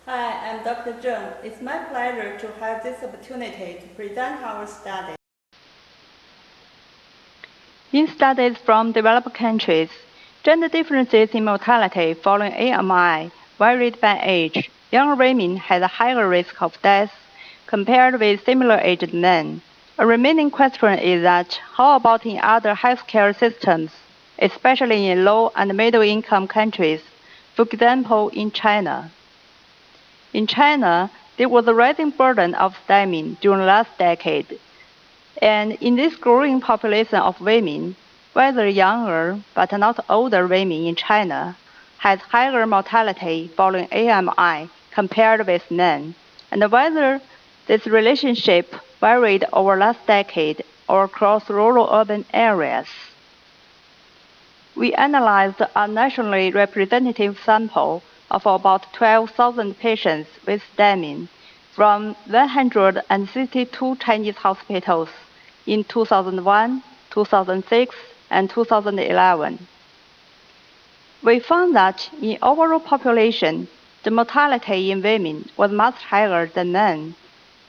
Hi, I'm Dr. Zheng. It's my pleasure to have this opportunity to present our study. In studies from developed countries, gender differences in mortality following AMI varied by age. Younger women had a higher risk of death compared with similar-aged men. A remaining question is that how about in other healthcare systems, especially in low and middle-income countries, for example, in China? In China, there was a rising burden of STEMI during the last decade. And in this growing population of women, whether younger but not older women in China had higher mortality following AMI compared with men, and whether this relationship varied over last decade or across rural urban areas. We analyzed a nationally representative sample of about 12,000 patients with STEMI from 162 Chinese hospitals in 2001, 2006, and 2011. We found that in overall population, the mortality in women was much higher than men.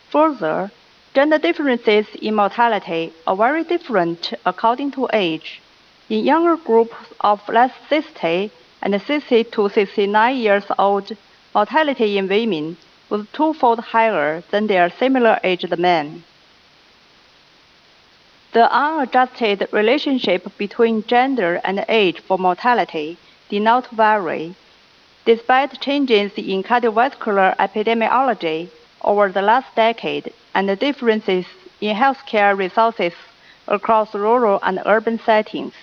Further, gender differences in mortality are very different according to age. In younger groups of less 60 and 60 to 69 years old, mortality in women was twofold higher than their similar-aged men. The unadjusted relationship between gender and age for mortality did not vary, despite changes in cardiovascular epidemiology over the last decade and the differences in healthcare resources across rural and urban settings.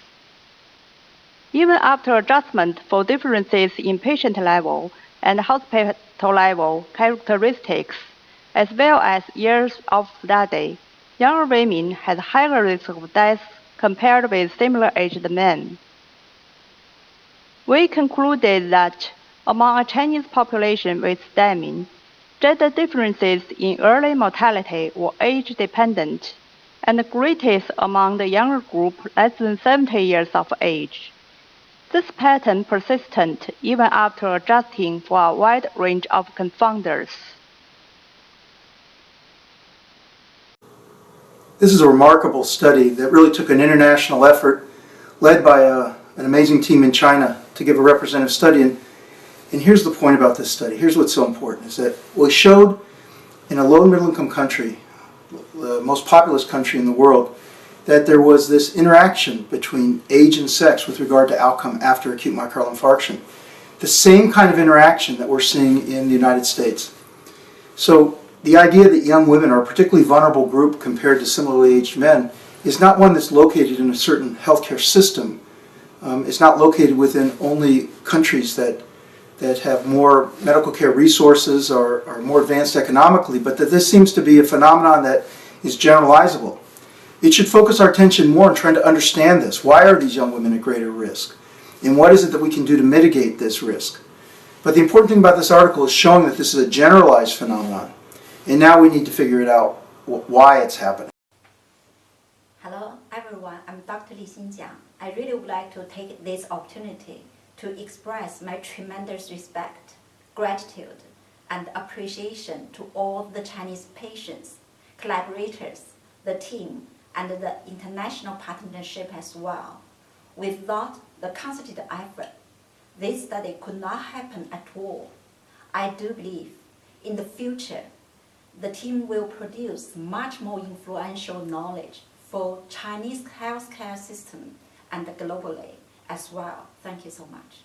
Even after adjustment for differences in patient level and hospital level characteristics, as well as years of study, younger women had higher risk of death compared with similar-aged men. We concluded that among a Chinese population with STEMI, gender differences in early mortality were age-dependent, and the greatest among the younger group less than 70 years of age. This pattern persistent even after adjusting for a wide range of confounders. This is a remarkable study that really took an international effort led by an amazing team in China to give a representative study. And here's the point about this study. Here's what's so important, is that we showed in a low and middle income country, the most populous country in the world, that there was this interaction between age and sex with regard to outcome after acute myocardial infarction. The same kind of interaction that we're seeing in the United States. So the idea that young women are a particularly vulnerable group compared to similarly aged men is not one that's located in a certain healthcare system. It's not located within only countries that have more medical care resources or are more advanced economically, but that this seems to be a phenomenon that is generalizable. It should focus our attention more on trying to understand this. Why are these young women at greater risk? And what is it that we can do to mitigate this risk? But the important thing about this article is showing that this is a generalized phenomenon. And now we need to figure it out, why it's happening. Hello everyone, I'm Dr. Li Xinjiang. I really would like to take this opportunity to express my tremendous respect, gratitude, and appreciation to all the Chinese patients, collaborators, the team, and the international partnership as well. Without the concerted effort, this study could not happen at all. I do believe in the future, the team will produce much more influential knowledge for Chinese healthcare system and globally as well. Thank you so much.